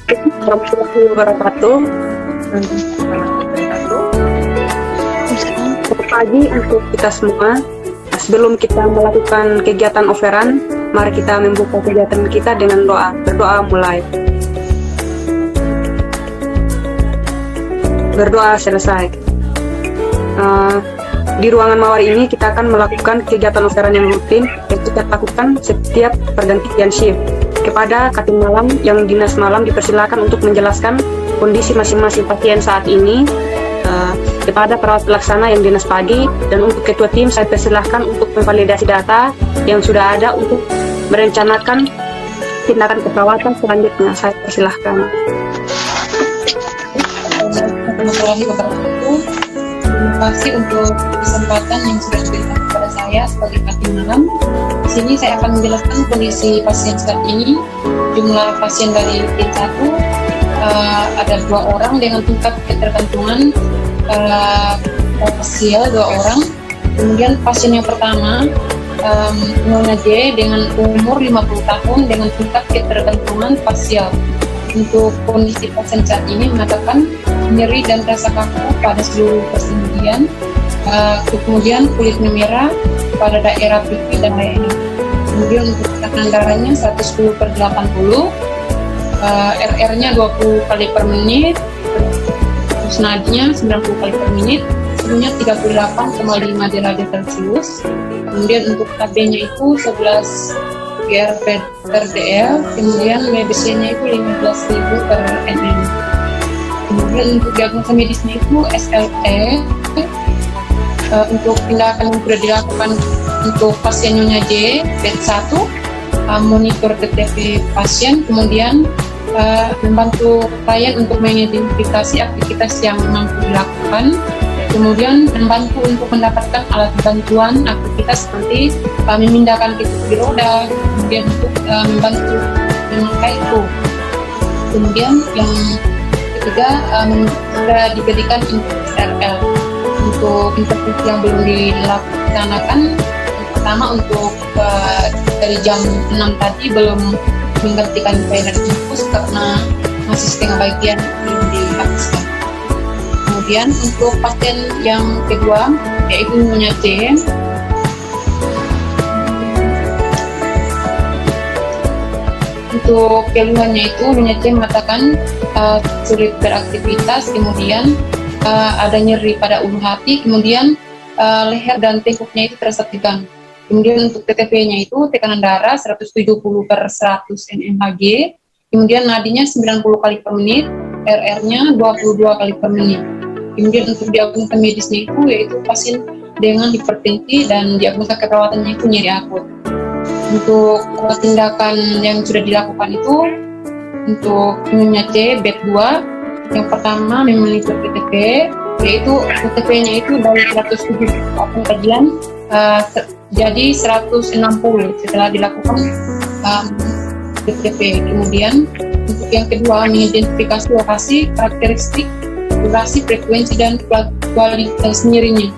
Warahmatullahi wabarakatuh. Selamat pagi untuk kita semua. Sebelum kita melakukan kegiatan offeran, mari kita membuka kegiatan kita dengan doa. Berdoa mulai. Berdoa selesai. Di ruangan mawar ini kita akan melakukan kegiatan offeran yang rutin yang kita lakukan setiap pergantian shift. Kepada Katim Malam yang dinas malam dipersilakan untuk menjelaskan kondisi masing-masing pasien saat ini. Kepada perawat pelaksana yang dinas pagi, dan untuk ketua tim saya persilahkan untuk memvalidasi data yang sudah ada untuk merencanakan tindakan keperawatan selanjutnya. Saya persilahkan. Warahmatullahi wabarakatuh. Terima kasih untuk kesempatan yang sudah diberikan kepada saya sebagai Katim Malam. Di sini saya akan menjelaskan kondisi pasien saat ini. Jumlah pasien dari tim 1 ada 2 orang dengan tingkat ketergantungan parsial 2 orang. Kemudian pasien yang pertama Nona J dengan umur 50 tahun dengan tingkat ketergantungan parsial. Untuk kondisi pasien saat ini mengatakan nyeri dan rasa kaku pada seluruh persendian, kemudian kulitnya merah pada daerah pipi dan leher. Kemudian untuk tekanan darahnya 110/80, RR-nya 20 kali per menit, terus nadinya 90 kali per menit, suhunya 38,5 derajat Celcius. Kemudian untuk KB-nya itu 11 GR/dL, kemudian MBC-nya itu 15.000 per ml. Kemudian untuk diagnosa medisnya itu SLE. Untuk tindakan yang sudah dilakukan untuk pasien Nyonya J, bed 1, monitor TTP pasien, kemudian membantu klien untuk mengidentifikasi aktivitas yang mampu dilakukan, kemudian membantu untuk mendapatkan alat bantuan aktivitas seperti memindahkan kursi roda, kemudian untuk membantu memakai kru. Kemudian yang ketiga sudah diberikan RL. Untuk intervensi yang belum dilaksanakan, pertama untuk dari jam 6 tadi belum menggantikan cairan infus karena masih setengah bagian belum dihabiskan. Kemudian untuk pasien yang kedua yaitu Nyonya C, untuk keluhannya itu Nyonya C mengatakan sulit beraktivitas, kemudian ada nyeri pada ulu hati, kemudian leher dan tengkuknya itu terasa tegang. Kemudian untuk TTP-nya itu tekanan darah 170/100 mmHg, kemudian nadinya 90 kali per menit, RR-nya 22 kali per menit. Kemudian untuk diagnosa medisnya itu yaitu pasien dengan hipertensi dan diagnosa keperawatannya itu nyeri akut. Untuk tindakan yang sudah dilakukan itu untuk Nyonya C bed 2, yang pertama memonitor TTP, yaitu TTP-nya itu dari 178 kajian jadi 160 setelah dilakukan TTP. Kemudian untuk yang kedua mengidentifikasi lokasi, karakteristik, durasi, frekuensi, dan kualitas nyerinya.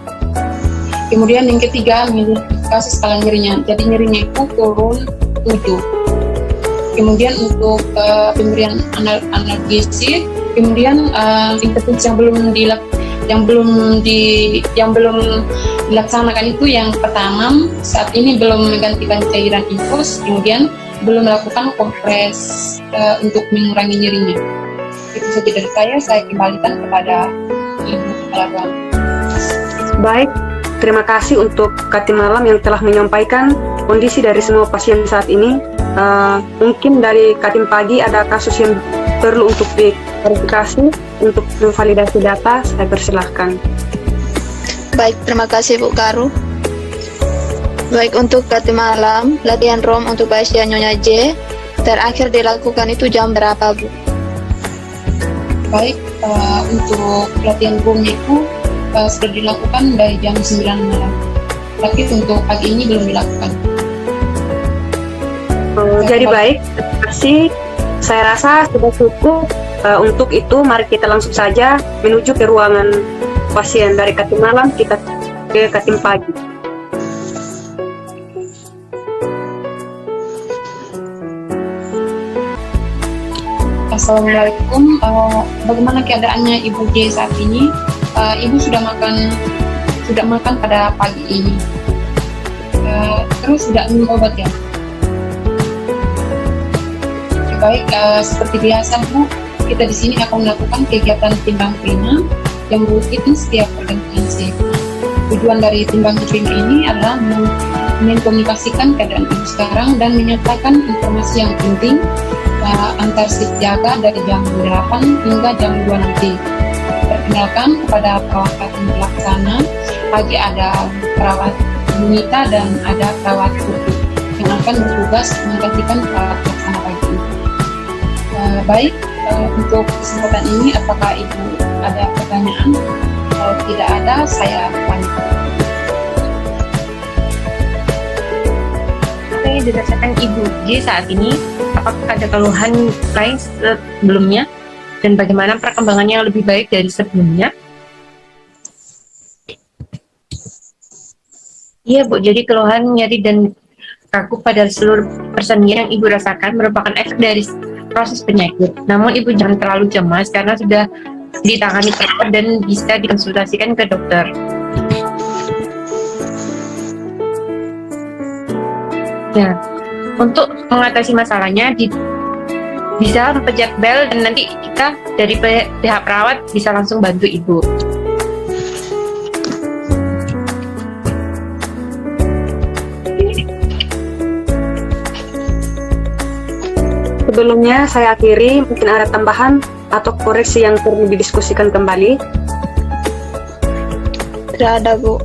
Kemudian yang ketiga mengidentifikasi skala nyerinya, jadi nyerinya itu turun 7. Kemudian untuk pemberian analgesik, kemudian intervensi yang belum dilaksanakan itu yang pertama saat ini belum menggantikan cairan infus, kemudian belum melakukan kompres untuk mengurangi nyerinya. Itu saja dari saya kembalikan kepada Ibu Kepala Ruang. Baik, terima kasih untuk Katim Malam yang telah menyampaikan kondisi dari semua pasien saat ini. Mungkin dari Katim Pagi ada kasus yang perlu untuk diverifikasi, untuk memvalidasi data, saya persilahkan. Baik, terima kasih Bu Karu. Baik, untuk Katim Malam, latihan ROM untuk pasien Nyonya J terakhir dilakukan itu jam berapa, Bu? Baik, untuk latihan ROM-nya itu sudah dilakukan dari jam 9 malam, tapi untuk pagi ini belum dilakukan. Jadi baik, terima kasih. Saya rasa sudah cukup. Untuk itu mari kita langsung saja menuju ke ruangan pasien. Dari Katim Malam kita ke Katim Pagi. Assalamualaikum. Bagaimana keadaannya Ibu J saat ini? Ibu sudah makan pada pagi ini. Terus sudah minum obat ya? Baik, seperti biasa Bu, kita di sini akan melakukan kegiatan timbang prima yang rutin setiap pergantian shift. Tujuan dari timbang prima ini adalah mengkomunikasikan keadaan Ibu sekarang dan menyatakan informasi yang penting antar shift jaga dari jam 8 hingga jam 2 nanti. Perkenalkan kepada perawat pelaksana, pagi ada perawat Nita dan ada perawat Putri yang akan bertugas menggantikan perawat pelaksana pagi. Baik, untuk kesempatan ini apakah Ibu ada pertanyaan? Kalau tidak ada, saya lanjut. Apa yang dirasakan Ibu J saat ini? Apakah ada keluhan lain sebelumnya? Dan bagaimana perkembangannya yang lebih baik dari sebelumnya? Iya Bu, jadi keluhan, nyeri, dan kaku pada seluruh persendian yang Ibu rasakan merupakan efek dari proses penyakit. Namun Ibu jangan terlalu cemas karena sudah ditangani perawat dan bisa dikonsultasikan ke dokter. Nah, untuk mengatasi masalahnya bisa mempencet bel dan nanti kita dari pihak perawat bisa langsung bantu Ibu. Sebelumnya saya akhiri, mungkin ada tambahan atau koreksi yang perlu didiskusikan kembali. Tidak ada, Bu.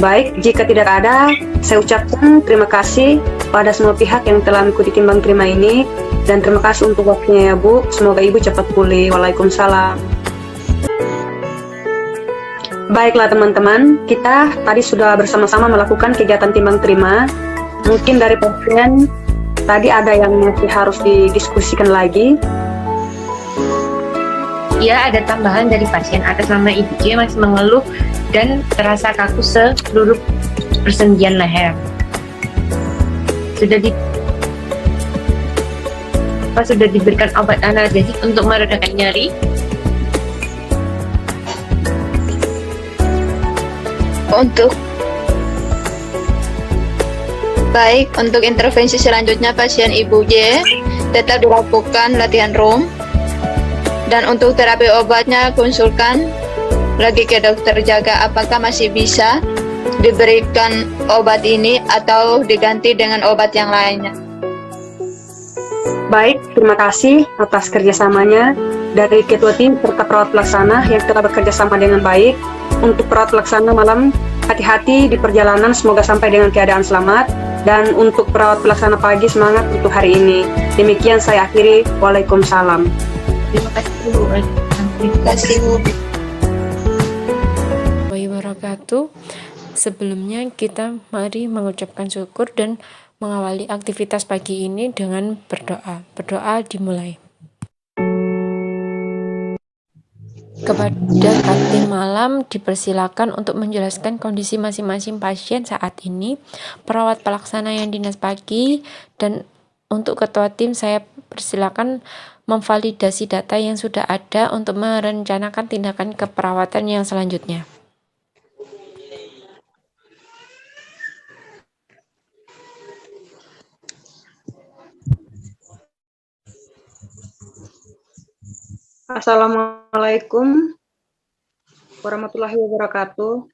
Baik, jika tidak ada, saya ucapkan terima kasih pada semua pihak yang telah mengikuti timbang prima ini, dan terima kasih untuk waktunya ya Bu. Semoga Ibu cepat pulih. Waalaikumsalam. Baiklah teman-teman, kita tadi sudah bersama-sama melakukan kegiatan timbang prima. Mungkin dari pasien tadi ada yang masih harus didiskusikan lagi. Ya, ada tambahan dari pasien atas nama Ibu J masih mengeluh dan terasa kaku seluruh persendian leher. Sudah diberikan obat analgesik untuk meredakan nyeri. Untuk intervensi selanjutnya pasien Ibu J tetap dilakukan latihan room, dan untuk terapi obatnya konsulkan lagi ke dokter jaga apakah masih bisa diberikan obat ini atau diganti dengan obat yang lainnya. Baik, terima kasih atas kerjasamanya dari Ketua Tim serta perawat pelaksana yang telah bekerja sama dengan baik. Untuk perawat pelaksana malam, hati-hati di perjalanan, semoga sampai dengan keadaan selamat. Dan untuk perawat pelaksana pagi, semangat untuk hari ini. Demikian saya akhiri. Waalaikumsalam. Terima kasih Bu. Terima kasih, Bu. Wabarakatuh. Sebelumnya kita mari mengucapkan syukur dan mengawali aktivitas pagi ini dengan berdoa. Berdoa dimulai. Kepada Katim Malam dipersilakan untuk menjelaskan kondisi masing-masing pasien saat ini, perawat pelaksana yang dinas pagi, dan untuk ketua tim saya persilakan memvalidasi data yang sudah ada untuk merencanakan tindakan keperawatan yang selanjutnya. Assalamualaikum warahmatullahi wabarakatuh.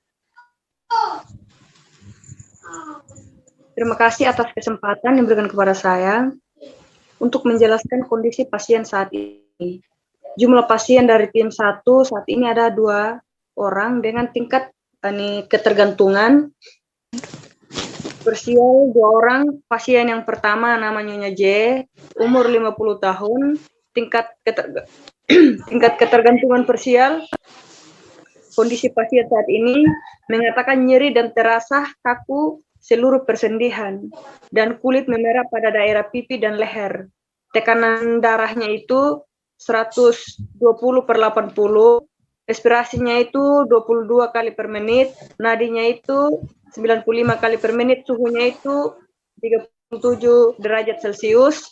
Terima kasih atas kesempatan yang diberikan kepada saya untuk menjelaskan kondisi pasien saat ini. Jumlah pasien dari tim 1 saat ini ada 2 orang dengan tingkat ketergantungan. Bersial 2 orang. Pasien yang pertama namanya J, umur 50 tahun, tingkat ketergantungan parsial. Kondisi pasien saat ini mengatakan nyeri dan terasa kaku seluruh persendian dan kulit memerah pada daerah pipi dan leher. Tekanan darahnya itu 120/80, respirasinya itu 22 kali per menit, nadinya itu 95 kali per menit, suhunya itu 37 derajat Celcius.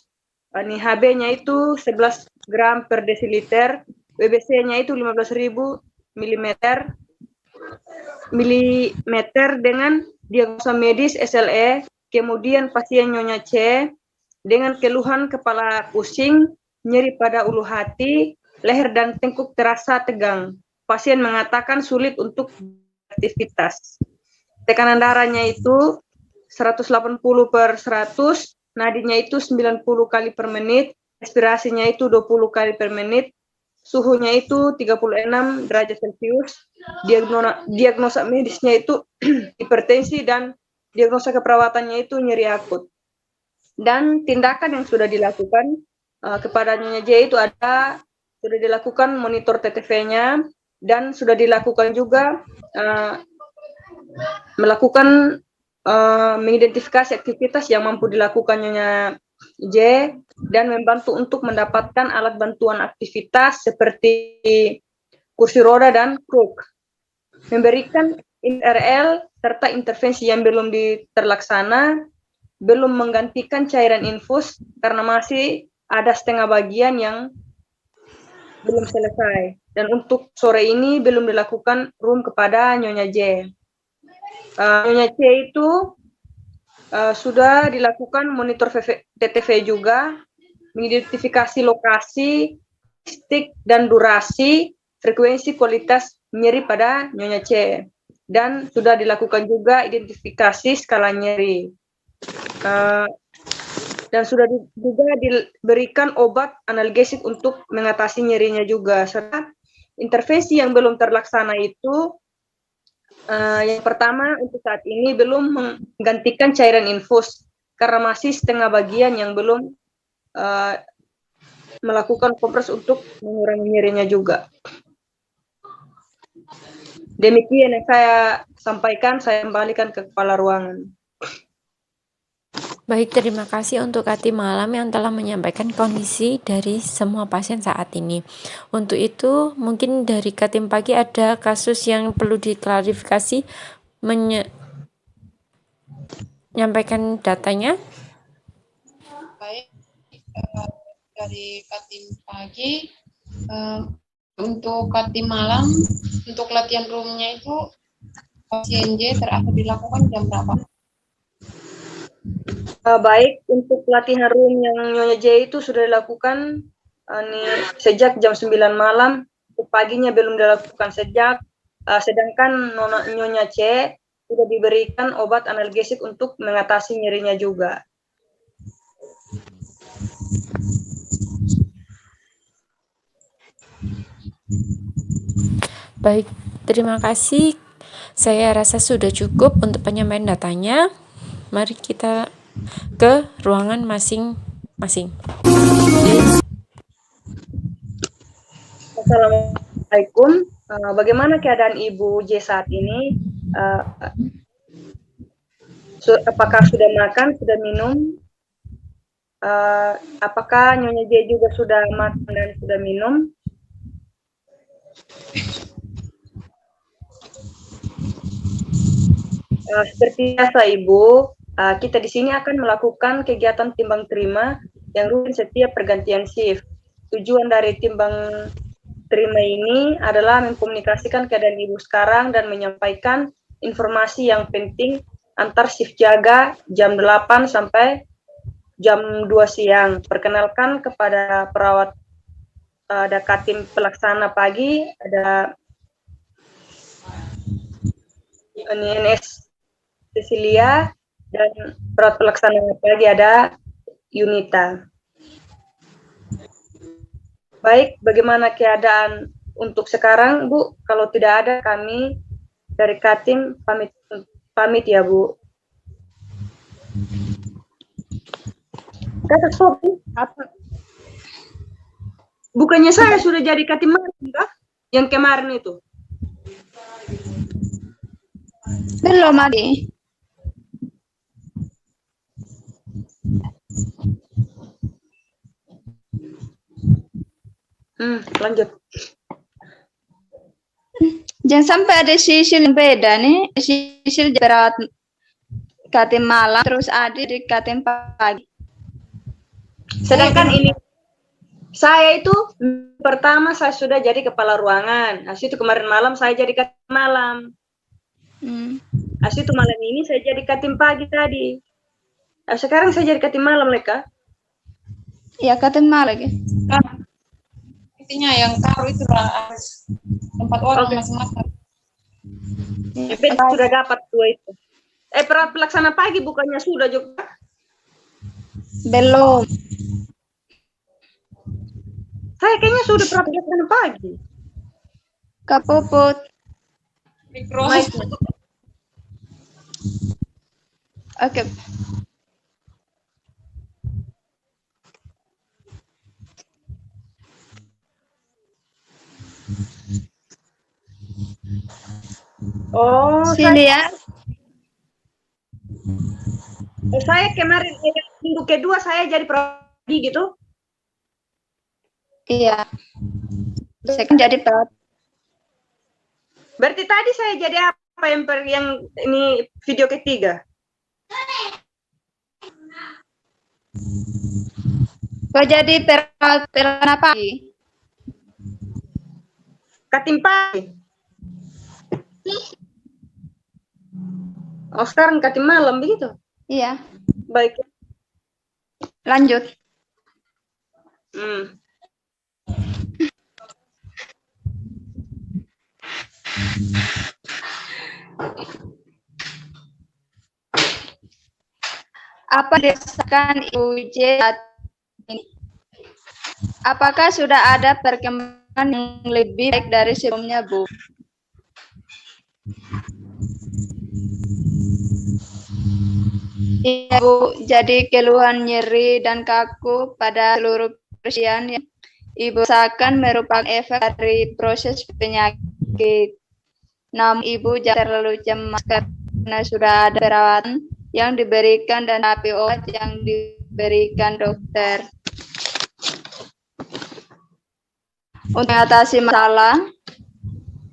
Ini HB-nya itu 11 gram per desiliter, WBC-nya itu 15.000 milimeter dengan diagnosa medis SLE, kemudian pasien Nyonya C dengan keluhan kepala pusing, nyeri pada ulu hati, leher dan tengkuk terasa tegang. Pasien mengatakan sulit untuk beraktivitas. Tekanan darahnya itu 180 per 100, nadinya itu 90 kali per menit, respirasinya itu 20 kali per menit, suhunya itu 36 derajat Celcius, diagnosa medisnya itu hipertensi dan diagnosa keperawatannya itu nyeri akut. Dan tindakan yang sudah dilakukan kepada Nyonya J itu sudah dilakukan monitor TTV-nya dan sudah dilakukan juga melakukan mengidentifikasi aktivitas yang mampu dilakukan Nyonya J dan membantu untuk mendapatkan alat bantuan aktivitas seperti kursi roda dan kruk. Memberikan IRL serta intervensi yang belum terlaksana, belum menggantikan cairan infus karena masih ada setengah bagian yang belum selesai. Dan untuk sore ini belum dilakukan room kepada Nyonya J. Nyonya C itu sudah dilakukan monitor TTV juga, mengidentifikasi lokasi, stik dan durasi, frekuensi kualitas nyeri pada Nyonya C. Dan sudah dilakukan juga identifikasi skala nyeri. Dan sudah juga diberikan obat analgesik untuk mengatasi nyerinya juga. Serta intervensi yang belum terlaksana itu, yang pertama untuk saat ini belum menggantikan cairan infus karena masih setengah bagian yang belum melakukan kompres untuk mengurangi nyerinya juga. Demikian yang saya sampaikan, saya kembalikan ke kepala ruangan. Baik, terima kasih untuk Kati Malam yang telah menyampaikan kondisi dari semua pasien saat ini. Untuk itu, mungkin dari Katim Pagi ada kasus yang perlu diklarifikasi, menyampaikan datanya. Baik, dari Katim Pagi, untuk Katim Malam, untuk latihan roomnya itu pasien J terakhir dilakukan jam berapa? Baik, untuk pelatihan room yang Nyonya J itu sudah dilakukan sejak jam 9 malam, untuk paginya belum dilakukan sedangkan Nyonya C sudah diberikan obat analgesik untuk mengatasi nyerinya juga. Baik, terima kasih. Saya rasa sudah cukup untuk penyampaian datanya. Mari kita ke ruangan masing-masing. Assalamualaikum. Bagaimana keadaan Ibu J saat ini? Apakah sudah makan, sudah minum? Apakah Nyonya J juga sudah makan dan sudah minum? Seperti biasa Ibu, kita di sini akan melakukan kegiatan timbang terima yang rutin setiap pergantian shift. Tujuan dari timbang terima ini adalah mengkomunikasikan keadaan Ibu sekarang dan menyampaikan informasi yang penting antar shift jaga jam 8 sampai jam 2 siang. Perkenalkan kepada perawat, ada Katim pelaksana pagi, ada NS Cecilia, dan perawat pelaksana pagi ada Yunita. Baik, bagaimana keadaan untuk sekarang, Bu? Kalau tidak ada, kami dari Katim pamit ya, Bu. Kata Sofi, apa? Bukannya saya sudah jadi Katim kah? Yang kemarin itu? Belum, Adi. Lanjut. Jangan sampai ada sisil yang beda nih. Sisil perawat Katim malam, terus Adi di Katim pagi. Sedangkan ini saya itu pertama saya sudah jadi kepala ruangan. Habis itu kemarin malam saya jadi katim malam. Habis itu malam ini saya jadi katim pagi tadi. Nah, sekarang saya jadi katim malam mereka. Ya, katim malam lagi. Intinya yang taruh itu harus tempat orang masing-masing. Sudah dapat dua itu. Pelaksana pagi bukannya sudah juga? Belum. Saya kayaknya sudah pelaksana pagi. Kak Puput. Mikro. Oke. Oh, Silya. saya kemarin minggu kedua saya jadi prodi gitu. Iya. Saya kan jadi perawat. Berarti tadi saya jadi apa yang ini video ketiga? Kau jadi perawat apa? Katim pagi. Oh, sekarang katim malam begitu? Iya. Baik. Lanjut. Apa dirasakan Ibu J saat ini? Apakah sudah ada perkembangan yang lebih baik dari sebelumnya, Bu? Iya, Bu. Jadi keluhan nyeri dan kaku pada seluruh pasien yang Ibu rasakan merupakan efek dari proses penyakit. Namun Ibu jangan terlalu cemas karena sudah ada perawatan yang diberikan dan terapi obat yang diberikan dokter. Untuk mengatasi masalah,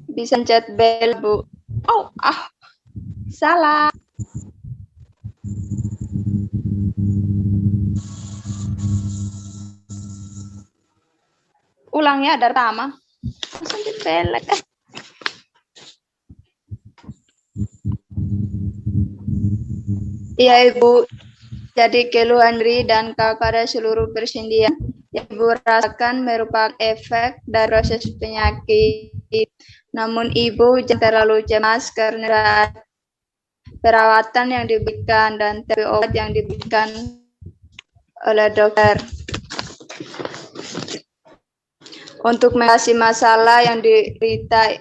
bisa chat bel, Bu. Salah. Ulangnya dari pertama. Langsung dipelek. Iya, Ibu. Jadi keluhan nyeri dan kaku pada seluruh persendian yang Ibu rasakan merupakan efek dari proses penyakit. Namun Ibu jangan terlalu cemas karena perawatan yang diberikan dan terapi obat yang diberikan oleh dokter. Untuk mengatasi masalah yang diderita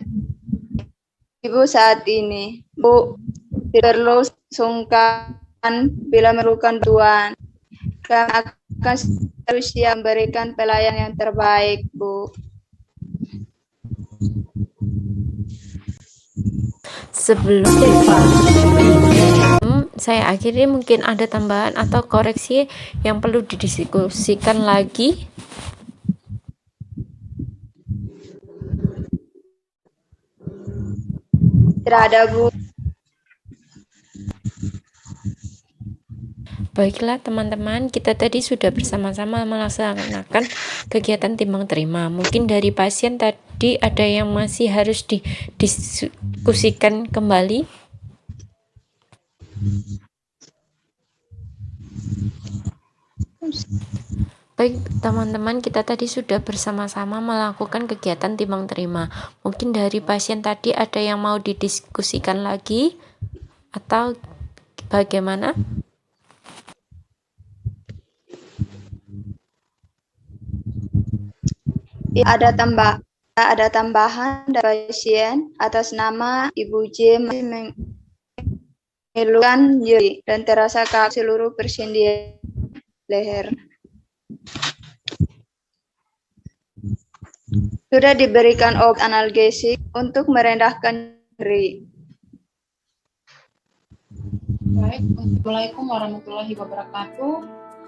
Ibu saat ini, Bu, tidak perlu sungkan bila memerlukan bantuan. Kami akan selalu siap memberikan pelayanan yang terbaik, Bu. Sebelum saya akhiri, mungkin ada tambahan atau koreksi yang perlu didiskusikan lagi. Tidak ada, Bu. Baiklah teman-teman, kita tadi sudah bersama-sama melaksanakan kegiatan timbang terima. Mungkin dari pasien tadi ada yang masih harus didiskusikan kembali. Baik teman-teman, kita tadi sudah bersama-sama melakukan kegiatan timbang terima. Mungkin dari pasien tadi ada yang mau didiskusikan lagi atau bagaimana? Ada tambahan dari pasien atas nama Ibu J mengeluhkan nyeri dan terasa kaku seluruh persendian leher. Sudah diberikan obat analgesik untuk merendahkan nyeri. Baik, Assalamualaikum warahmatullahi wabarakatuh.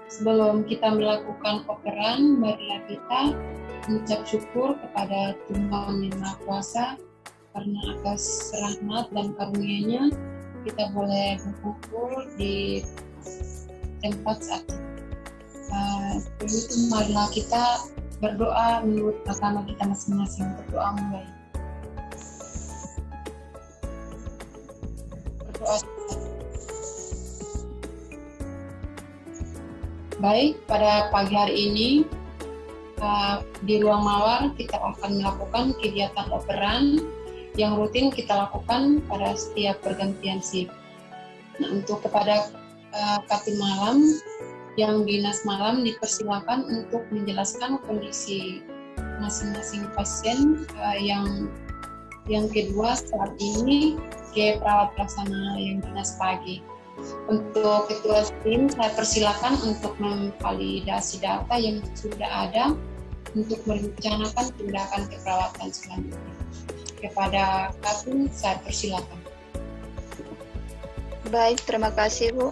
Sebelum kita melakukan operan, marilah kita mengucap syukur kepada Tuhan Yang Maha Kuasa karena atas rahmat dan karunia-Nya kita boleh berkumpul di tempat saat ini. Sebelum itu marilah kita berdoa menurut agama kita masing-masing. Berdoa mulai. Berdoa. Baik, pada pagi hari ini di ruang mawar kita akan melakukan kegiatan operan yang rutin kita lakukan pada setiap pergantian shift. Nah, untuk kepada Katim Malam yang dinas malam dipersilakan untuk menjelaskan kondisi masing-masing pasien yang kedua saat ini ke perawat pelaksana yang dinas pagi. Untuk ketua tim saya persilakan untuk memvalidasi data yang sudah ada untuk merencanakan tindakan keperawatan selanjutnya. Kepada Katim saya persilakan. Baik, terima kasih Bu.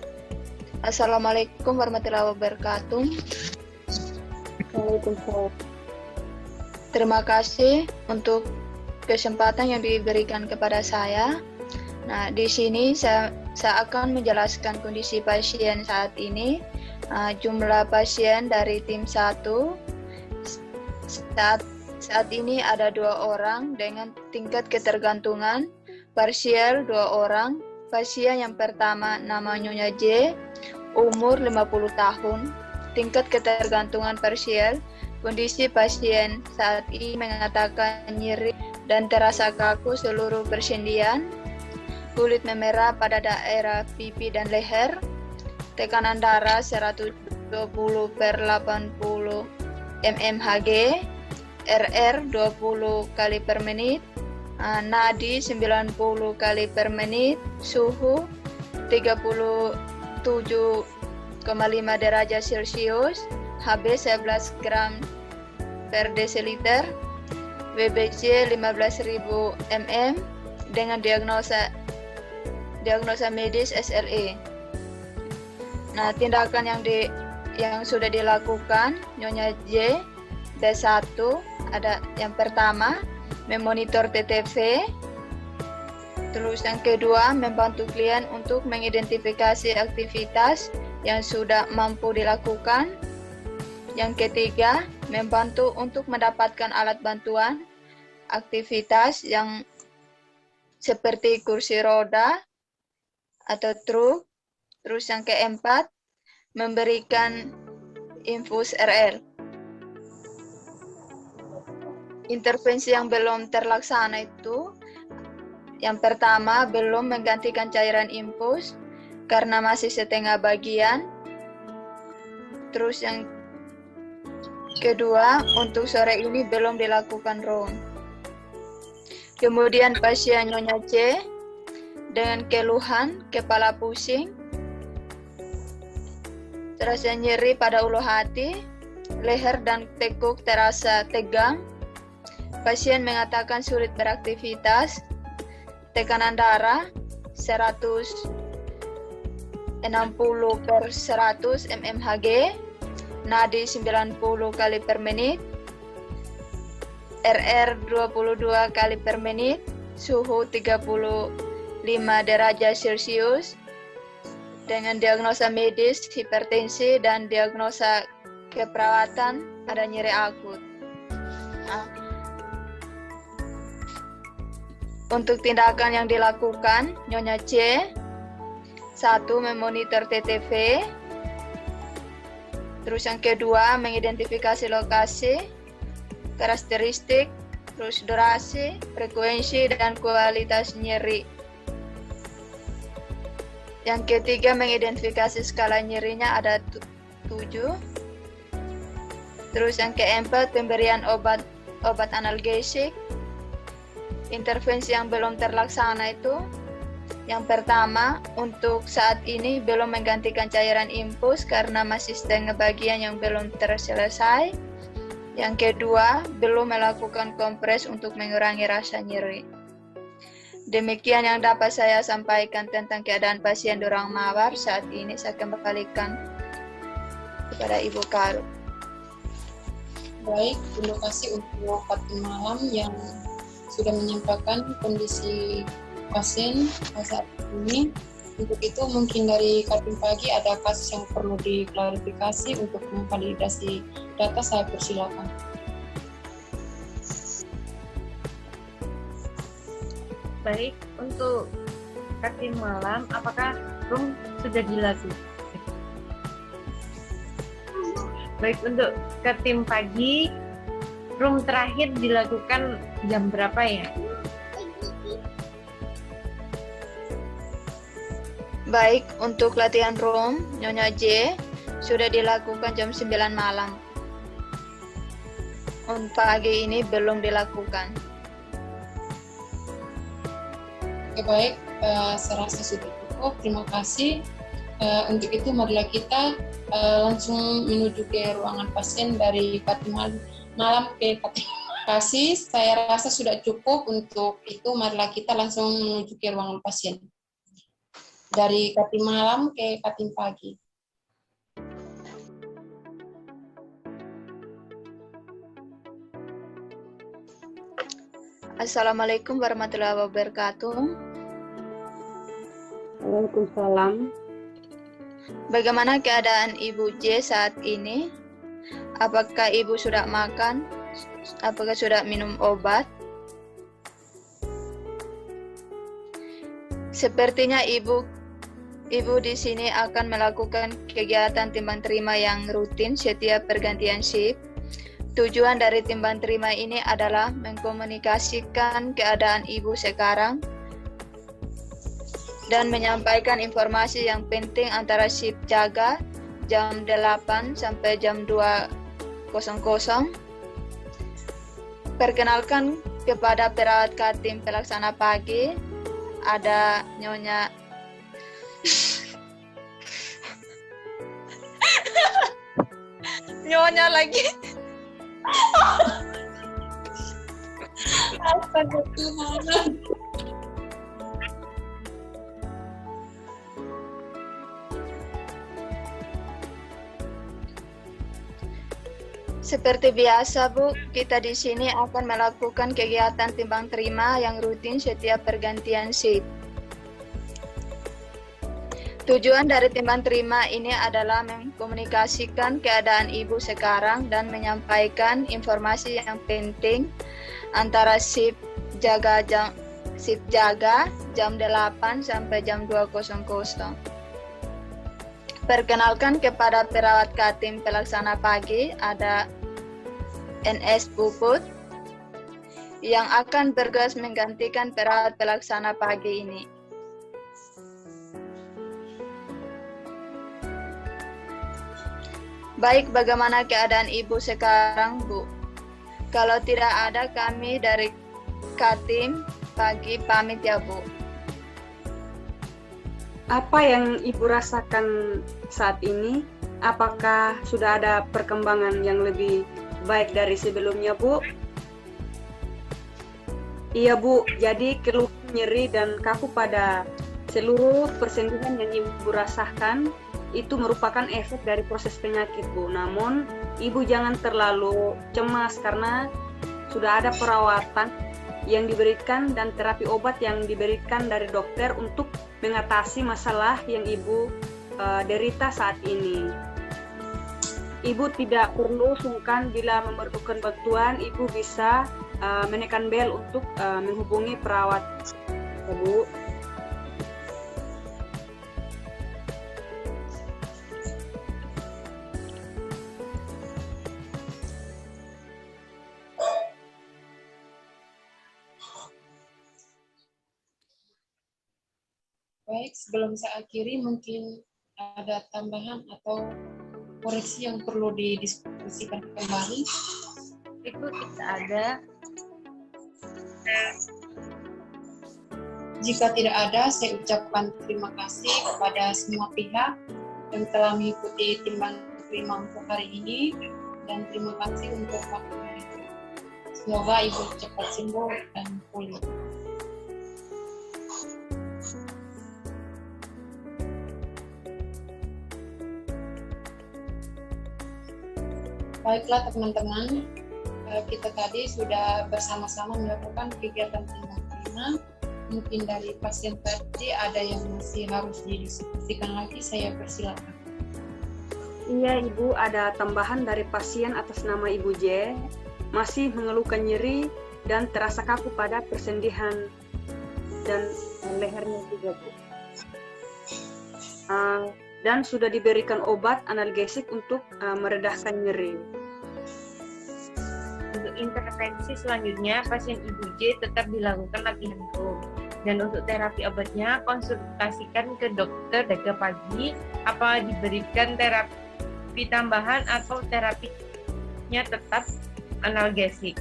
Assalamualaikum warahmatullahi wabarakatuh. Waalaikumsalam. Terima kasih untuk kesempatan yang diberikan kepada saya. Nah, di sini saya akan menjelaskan kondisi pasien saat ini. Jumlah pasien dari tim 1 saat ini ada 2 orang dengan tingkat ketergantungan parsial 2 orang. Pasien yang pertama nama Nyonya J, umur 50 tahun, tingkat ketergantungan parsial. Kondisi pasien saat ini mengatakan nyeri dan terasa kaku seluruh persendian, kulit memerah pada daerah pipi dan leher, tekanan darah 120/80 mmHg, RR 20 kali per menit, nadi 90 kali per menit, suhu 37,5 derajat Celcius, HB 11 gram per desiliter, WBC 15.000 mm dengan diagnosa medis SLE. Nah, tindakan yang sudah dilakukan Nyonya J D1 ada yang pertama memonitor TTV, terus yang kedua membantu klien untuk mengidentifikasi aktivitas yang sudah mampu dilakukan, yang ketiga membantu untuk mendapatkan alat bantuan aktivitas yang seperti kursi roda atau truk. Terus yang keempat memberikan infus RL. Intervensi yang belum terlaksana itu, yang pertama belum menggantikan cairan infus karena masih setengah bagian. Terus yang kedua, untuk sore ini belum dilakukan round. Kemudian pasien Nyonya C dengan keluhan kepala pusing, terasa nyeri pada ulu hati, leher dan tekuk terasa tegang. Pasien mengatakan sulit beraktivitas, tekanan darah 160/100 mmHg, nadi 90 kali per menit, RR 22 kali per menit, suhu 35 derajat Celcius, dengan diagnosa medis hipertensi dan diagnosa keperawatan ada nyeri akut. Nah, untuk tindakan yang dilakukan Nyonya C, 1 memonitor TTV, terus yang kedua mengidentifikasi lokasi, karakteristik, terus durasi, frekuensi dan kualitas nyeri. Yang ketiga mengidentifikasi skala nyerinya ada 7. Terus yang keempat pemberian obat analgesik. Intervensi yang belum terlaksana itu, yang pertama untuk saat ini belum menggantikan cairan infus karena masih setengah bagian yang belum terselesai. Yang kedua belum melakukan kompres untuk mengurangi rasa nyeri. Demikian yang dapat saya sampaikan tentang keadaan pasien di ruang mawar saat ini. Saya kembalikan kepada Ibu Karu. Baik, terima kasih untuk Katim Malam yang sudah menyampaikan kondisi pasien saat ini. Untuk itu mungkin dari Katim Pagi ada kasus yang perlu diklarifikasi untuk memvalidasi data, saya persilakan. Baik, untuk Katim Malam, apakah room sudah dilakukan? Baik, untuk Katim Pagi, room terakhir dilakukan jam berapa ya? Baik, untuk latihan room, Nyonya J sudah dilakukan jam 9 malam. Untuk pagi ini belum dilakukan. Oke, baik, saya rasa sudah cukup. Terima kasih. Untuk itu marilah kita langsung menuju ke ruangan pasien dari Katim Malam ke Katim Pagi. Saya rasa sudah cukup. Untuk itu marilah kita langsung menuju ke ruangan pasien dari Katim Malam ke Katim Pagi. Assalamualaikum warahmatullahi wabarakatuh. Waalaikumsalam. Bagaimana keadaan Ibu J saat ini? Apakah Ibu sudah makan? Apakah sudah minum obat? Sepertinya Ibu di sini akan melakukan kegiatan timbang terima yang rutin setiap pergantian shift. Tujuan dari timbang terima ini adalah mengkomunikasikan keadaan Ibu sekarang dan menyampaikan informasi yang penting antara shift jaga jam 8 sampai jam 2.00. Perkenalkan kepada perawat Katim pelaksana pagi, ada Nyonya Nyonya lagi. Seperti biasa, Bu, kita di sini akan melakukan kegiatan timbang terima yang rutin setiap pergantian shift. Tujuan dari timbang terima ini adalah mengkomunikasikan keadaan Ibu sekarang dan menyampaikan informasi yang penting antara shift jaga jam 8 sampai jam 2.00. Perkenalkan kepada perawat Katim pelaksana pagi, ada NS Puput yang akan bertugas menggantikan perawat pelaksana pagi ini. Baik, bagaimana keadaan Ibu sekarang, Bu? Kalau tidak ada, kami dari Katim Pagi pamit ya, Bu. Apa yang Ibu rasakan saat ini? Apakah sudah ada perkembangan yang lebih baik dari sebelumnya, Bu? Iya, Bu. Jadi keluh nyeri dan kaku pada seluruh persendian yang Ibu rasakan itu merupakan efek dari proses penyakit, Bu. Namun, Ibu jangan terlalu cemas karena sudah ada perawatan yang diberikan dan terapi obat yang diberikan dari dokter untuk mengatasi masalah yang Ibu derita saat ini. Ibu tidak perlu sungkan bila memerlukan bantuan. Ibu bisa menekan bel untuk menghubungi perawat, Bu. Baik, sebelum saya akhiri mungkin ada tambahan atau koreksi yang perlu didiskusikan kembali. Itu tidak ada. Jika tidak ada, saya ucapkan terima kasih kepada semua pihak yang telah mengikuti timbang terima untuk hari ini, dan terima kasih untuk waktunya. Semoga Ibu cepat sembuh dan pulih. Baiklah teman-teman, kita tadi sudah bersama-sama melakukan kegiatan timbang terima mungkin dari pasien tadi ada yang masih harus didiskusikan lagi, saya persilakan. Iya Ibu, ada tambahan dari pasien atas nama Ibu J, masih mengeluhkan nyeri dan terasa kaku pada persendihan dan lehernya juga Bu. Dan sudah diberikan obat analgesik untuk meredahkan nyeri. Untuk intervensi selanjutnya, pasien Ibu J tetap dilakukan latihan room. Dan untuk terapi obatnya, konsultasikan ke dokter jaga pagi apa diberikan terapi tambahan atau terapinya tetap analgesik.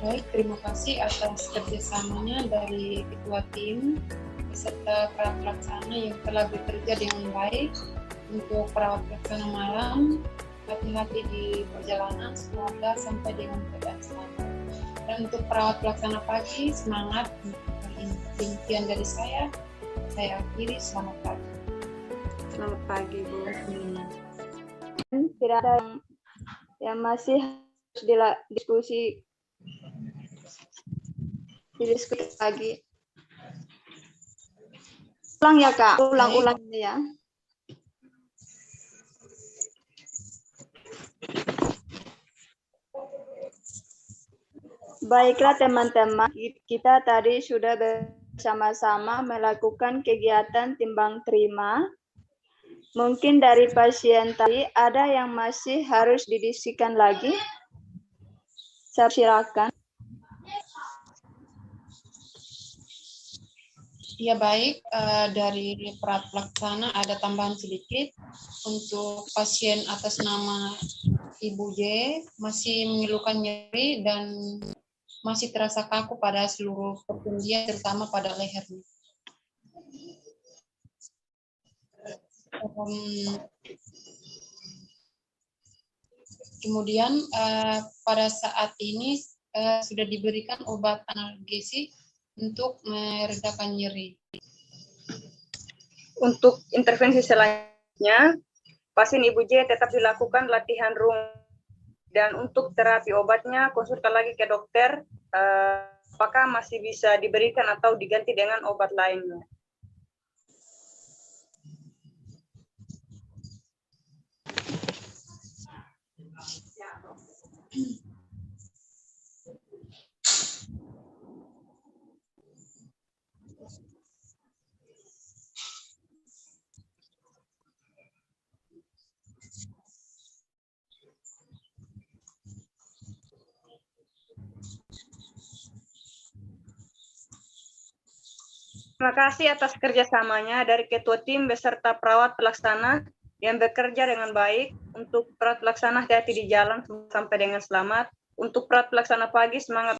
Baik, terima kasih atas kerjasamanya dari ketua tim beserta perawat pelaksana yang telah bekerja dengan baik. Untuk perawat pelaksana malam, hati-hati di perjalanan, semoga sampai dengan keadaan selamat. Dan untuk perawat pelaksana pagi, semangat. Demikian dari saya akhiri, selamat pagi. Selamat pagi Bu. Tidak ada yang masih harus diskusi lagi. Ulang ya Kak, ulang ya. Baiklah teman-teman, kita tadi sudah bersama-sama melakukan kegiatan timbang terima. Mungkin dari pasien tadi ada yang masih harus didiskusikan lagi. Saya silakan. Ya baik, dari perawat pelaksana ada tambahan sedikit. Untuk pasien atas nama Ibu J masih mengeluhkan nyeri dan masih terasa kaku pada seluruh persendian, terutama pada lehernya. Kemudian pada saat ini sudah diberikan obat analgesik untuk meredakan nyeri. Untuk intervensi selanjutnya, pasien Ibu J tetap dilakukan latihan room. Dan untuk terapi obatnya, konsultasi lagi ke dokter, apakah masih bisa diberikan atau diganti dengan obat lainnya. Terima kasih atas kerjasamanya dari ketua tim beserta perawat pelaksana yang bekerja dengan baik. Untuk perawat pelaksana hati-hati di jalan sampai dengan selamat. Untuk perawat pelaksana pagi semangat